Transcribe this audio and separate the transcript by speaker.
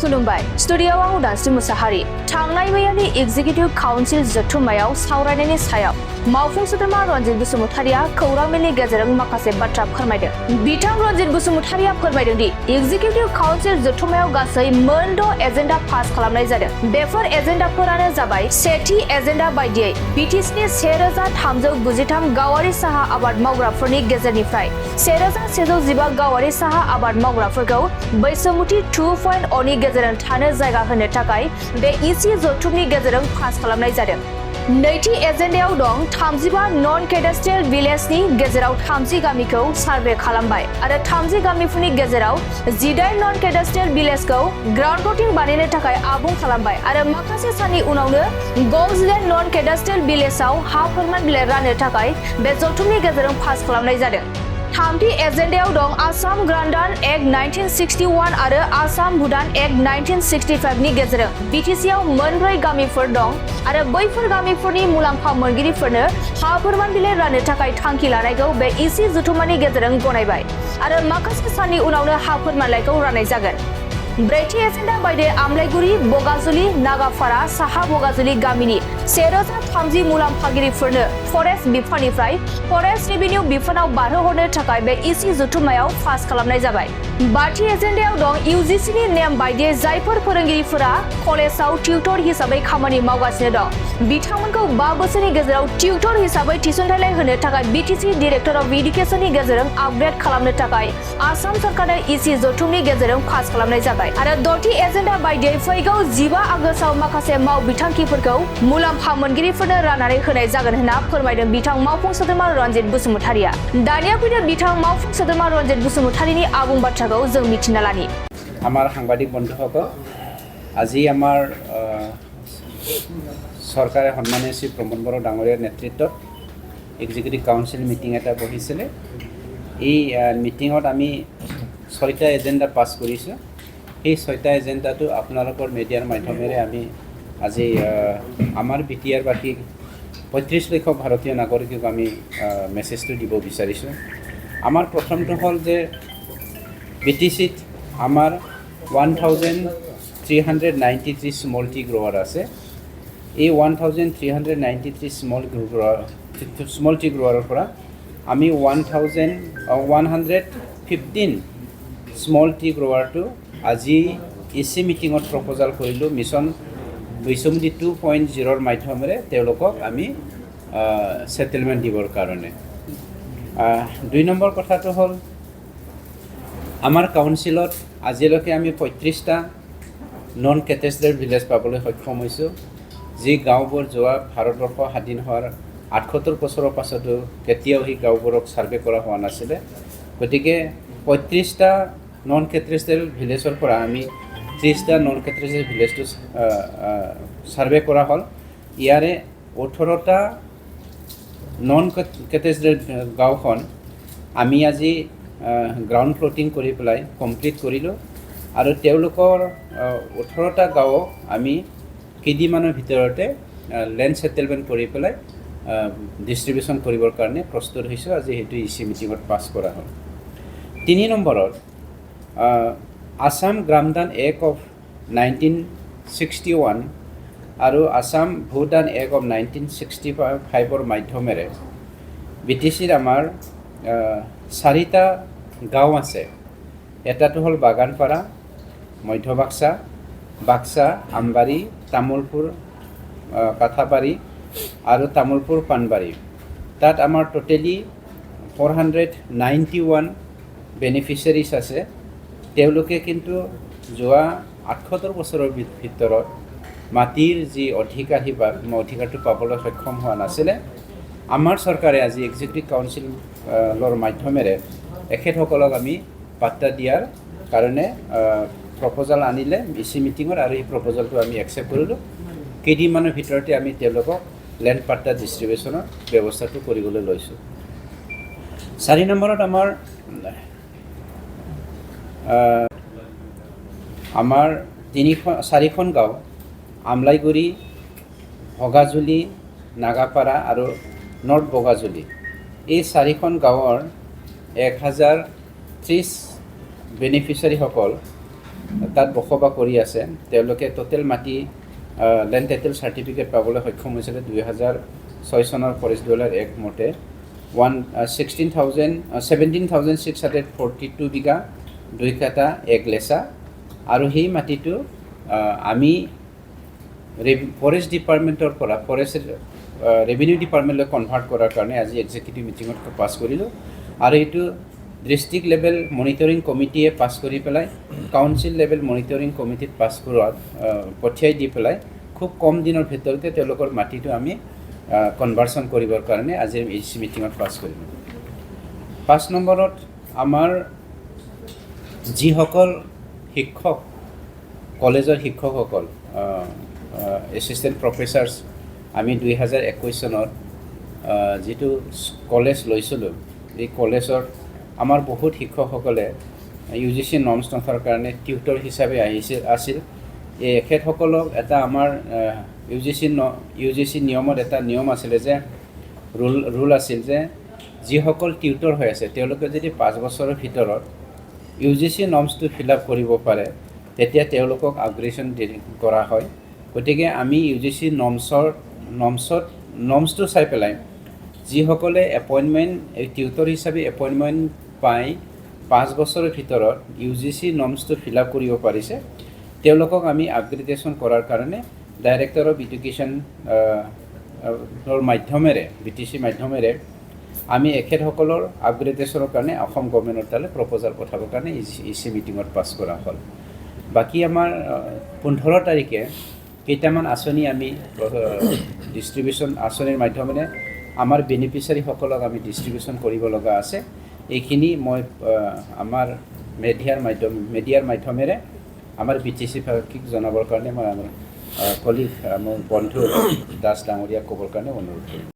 Speaker 1: खुलुमबाय स्टुडिय'आव उदांस्रि मुसाहारि थांनाय मैयानि एग्जिकिउटिभ काउन्सिल जथुम्मायाव सावरायनायनि सायाव मावफुं सोद्रोमा रन्जित बसुमतारिया खौरां मेलनि गेजेरजों माखासे बाथ्रा फोरमायदों। बिथां रन्जित बसुमतारिया फोरमायदों दि एग्जिकिउटिभ काउन्सिल जथुम्मायाव गासै मोन 6 एजेन्डा पास खालामनाय जादों। बेफोर एजेन्डाफोरानो जाबाय सेथि एजेन्डा बायदियै बिटिसिनि 1393 गावारि साहा आबाद मावग्राफोरनि गेजेरनिफ्राय 1115 गावारि साहा आबाद मावग्राफोरखौ बैसोमुथि 2.0 नि गेजेरजों थानो जायगा होनो थाखाय बे इसि जथुमनि गेजेरजों पास खालामनाय जादों। नैथि एजेन्डायाव दं 35 नन केडास्ट्रियेल भिलेजनि गेजेराव 30 गामिखौ सार्भे खालामबाय आरो 30 गामिफोरनि गेजेराव 18 नन केडास्ट्रियेल भिलेजखौ ग्राउन्ड रुटिं बानायनो थाखाय आबुं खालामबाय आरो माखासे साननि उनावनो गंजिलेन नन केडास्ट्रियेल भिलेजाव हा फोरमान बिलाइ राननो थाखाय बे जथुमनि गेजेरजों पास खालामनाय जादों। थामथि एजेन्डायाव दं आसाम ग्रान्डान एक्ट 1961 आरो आसाम भुटान एक्ट 1965 नि गेजेरजों बिटिसिआव मोनब्रै गामिफोर दं आरो बैफोर गामिफोरनि मुलाम्फा मोनगिरिफोरनो हा फोरमान बिलाइ राननो थाखाय थांखि लानायखौ बे इसि जथुम्मानि गेजेरजों गनायबाय आरो माखासे साननि उनावनो हा फोरमानलाइखौ राननाय जागोन। ब्रैथि एजेन्डा बायदियै आमलाइगुरि बगाजुलि नागाफारा साहा बगाजुलि गामिनि 1030 मुलाम्फागिरिफोरनो फरेस्ट बिफाननिफ्राय फरेस्ट रेभिनिउ बिफानाव बारहोहरनो थाखाय बे इसि जथुम्मायाव पास खालामनाय जाबाय। बाथि एजेन्डायाव दं इउजिसिनि नेम बायदियै जायफोर फोरोंगिरिफोरा कलेजाव टिउटर हिसाबै खामानि मावगासिनो दं बिथांमोनखौ 5 बोसोरनि गेजेराव टिउटर हिसाबै थिसनथाइ होनो थाखाय बिटिसि डाइरेक्टर अफ इडुकेसननि गेजेरजों आपग्रेड खालामनो थाखाय आसाम सरकारनो इसि जथुमनि गेजेरजों पास खालामनाय जाबाय। आरो दथि एजेन्डा बायदियै फैगौ 15 आगस्तआव माखासे माव बिथांखिफोरखौ मुलाम्फा मोनगिरिफोरनो राननानै होनाय जागोन होनना फोरमायदों बिथां मावफुं सोद्रोमा रन्जित बसुमतारिया। दानिया फैदो बिथां मावफुं सोद्रोमा रन्जित बसुमतारिनि आबुं बाथ्राखौ जों मिथिना लानि।
Speaker 2: আমাৰ সাংবাদিক বন্ধুসকল, আজি আমাৰ চৰকাৰে সন্মানীয় শ্ৰী প্ৰমোদ বড়ো ডাঙৰীয়াৰ নেতৃত্বত এক্সিকিউটিভ কাউন্সিল মিটিং এটা বহিছিলে। এই মিটিঙত আমি 6টা এজেণ্ডা পাছ কৰিছোঁ। এই 6টা এজেণ্ডাটো আপোনালোকৰ মিডিয়াৰ মাধ্যমেৰে আমি আজি আমাৰ বিটিআৰ বাসী 35 লাখ ভাৰতীয় নাগৰিকক আমি মেছেজটো দিব বিচাৰিছোঁ। আমাৰ প্ৰথমটো হ'ল যে বিটিচিত আমাৰ 1393 স্মল টি গ্ৰোৱাৰ আছে। এই 1393 স্মল টি গ্ৰোৱাৰৰ পৰা আমি 115 স্মল টি গ্ৰোৱাৰটো আজি ইচি মিটিঙত প্ৰপ'জাল কৰিলোঁ। মিছন বৈষম্যতি 2.0ৰ মাধ্যমেৰে তেওঁলোকক আমি সেটেলমেণ্ট দিবৰ কাৰণে। 2 নম্বৰ কথাটো হ'ল আমাৰ কাউন্সিলত আজিলৈকে আমি 35টা নন কেটেষ্ট্ৰিয়েল ভিলেজ পাবলৈ সক্ষম হৈছোঁ, যি গাঁওবোৰ যোৱা ভাৰতবৰ্ষ স্বাধীন হোৱাৰ 78 বছৰৰ পাছতো কেতিয়াও সেই গাঁওবোৰক ছাৰ্ভে কৰা হোৱা নাছিলে। গতিকে 35টা নন কেটেষ্ট্ৰিয়েল ভিলেজৰ পৰা আমি 30টা নন কেটেষ্ট্ৰিয়েল ভিলেজটো ছাৰ্ভে কৰা হ'ল। ইয়াৰে 18টা নন কেটেষ্ট্ৰিয়েল গাঁওখন আমি আজি গ্ৰাউণ্ড ফ্লোটিং কৰি পেলাই কমপ্লিট কৰিলোঁ আৰু তেওঁলোকৰ 18টা গাঁৱক আমি কেইদিনমানৰ ভিতৰতে লেণ্ড ছেটেলমেণ্ট কৰি পেলাই ডিষ্ট্ৰিবিউশ্যন কৰিবৰ কাৰণে প্ৰস্তুত হৈছোঁ। আজি সেইটো ইচি মিটিঙত পাছ কৰা হ'ল। 3 নম্বৰত আসাম গ্ৰামদান এক্ট অফ 1961 আৰু আসাম ভূটান এক্ট অফ 1965ৰ মাধ্যমেৰে বিটিচিৰ আমাৰ 4টা গাঁও আছে। এটাটো হ'ল বাগানপাৰা, মধ্য বাক্সা, বাক্সা, আমবাৰী, তামোলপুৰ কাঠাবাৰী আৰু তামোলপুৰ পাণবাৰী। তাত আমাৰ টোটেলি 491 বেনিফিচিয়াৰিজ আছে। তেওঁলোকে কিন্তু যোৱা 78 বছৰৰ ভিতৰত মাটিৰ যি অধিকাৰ অধিকাৰটো পাবলৈ সক্ষম হোৱা নাছিলে। আমাৰ চৰকাৰে আজি এক্সিকিউটিভ কাউন্সিলৰ মাধ্যমেৰে এখেতসকলক আমি পাত্তা দিয়াৰ কাৰণে প্ৰপ'জাল আনিলে ইচি মিটিঙত আৰু এই প্ৰপ'জালটো আমি একচেপ্ট কৰিলোঁ। কেইদিনমানৰ ভিতৰতে আমি তেওঁলোকক লেণ্ড পাট্টা ডিষ্ট্ৰিবিউশ্যনৰ ব্যৱস্থাটো কৰিবলৈ লৈছোঁ। 4 নম্বৰত আমাৰ 4খন গাঁও আমলাইগুৰি, বগাজুলি, নাগাপাৰা আৰু নৰ্থ বগাজুলি। এই 4খন গাঁৱৰ 1030 বেনিফিচিয়াৰীসকল তাত বসবাস কৰি আছে তেওঁলোকে টোটেল মাটি লেণ্ড টাইটেল চাৰ্টিফিকেট পাবলৈ সক্ষম হৈছিলে 2006 চনৰ ফৰেষ্ট বিভাগৰ এক মতে 17,642 বিঘা 2 কাটা 1 লেচা আৰু সেই মাটিটো আমি ফৰেষ্ট ডিপাৰ্টমেণ্টৰ পৰা ফৰেষ্ট ৰেভিনিউ ডিপাৰ্টমেণ্টলৈ কনভাৰ্ট কৰাৰ কাৰণে আজি এক্সিকিউটিভ মিটিঙত পাছ কৰিলোঁ আৰু এইটো ডিষ্ট্ৰিক্ট লেভেল মনিটৰিং কমিটিয়ে পাছ কৰি পেলাই কাউন্সিল লেভেল মনিটৰিং কমিটিত পাছ কৰোৱাত পঠিয়াই দি পেলাই খুব কম দিনৰ ভিতৰতে তেওঁলোকৰ মাটিটো আমি কনভাৰ্চন কৰিবৰ কাৰণে আজি এই মিটিঙত পাছ কৰিলোঁ 5 নম্বৰত আমাৰ যিসকল শিক্ষক কলেজৰ শিক্ষকসকল এছিষ্টেণ্ট প্ৰফেচাৰ্ছ আমি 2021 চনত যিটো কলেজ লৈছিলোঁ এই কলেজৰ আমাৰ বহুত শিক্ষকসকলে UGC নৰ্মছ নথকাৰ কাৰণে টিউটৰ হিচাপে আছিল এখেতসকলক এটা আমাৰ UGC নিয়মত এটা নিয়ম আছিলে যে ৰুল আছিল যে যিসকল টিউটৰ হৈ আছে তেওঁলোকে যদি 5 বছৰৰ ভিতৰত UGC নৰ্মছটো ফিল আপ কৰিব পাৰে তেতিয়া তেওঁলোকক আপগ্ৰেডেশ্যন কৰা হয় গতিকে আমি UGC নৰ্মছটো চাই পেলাই যিসকলে এপইণ্টমেণ্ট টিউটৰ হিচাপে এপইণ্টমেণ্ট পাই 5 বছৰৰ ভিতৰত UGC নৰ্মছটো ফিল আপ কৰিব পাৰিছে তেওঁলোকক আমি আপগ্ৰেডেশ্যন কৰাৰ কাৰণে ডাইৰেক্টৰ অফ এডুকেশ্যনৰ মাধ্যমেৰে BTC মাধ্যমেৰে আমি এখেতসকলৰ আপগ্ৰেডেশ্যনৰ কাৰণে অসম গভৰ্ণমেণ্টৰ তালৈ প্ৰপ'জাল পঠাবৰ কাৰণে EC মিটিঙত পাছ কৰা হ'ল বাকী আমাৰ 15 তাৰিখে কেইটামান আঁচনি আমি ডিষ্ট্ৰিবিউশ্যন আঁচনিৰ মাধ্যমেৰে আমাৰ বেনিফিচিয়াৰীসকলক আমি ডিষ্ট্ৰিবিউশ্যন কৰিব লগা আছে এইখিনি মই আমাৰ মিডিয়াৰ মাধ্যমেৰে আমাৰ BTC ভাষিক জনাবৰ কাৰণে মই আমাৰ কলিগ মোৰ বন্ধু দাস ডাঙৰীয়াক ক'বৰ কাৰণে অনুৰোধ কৰিম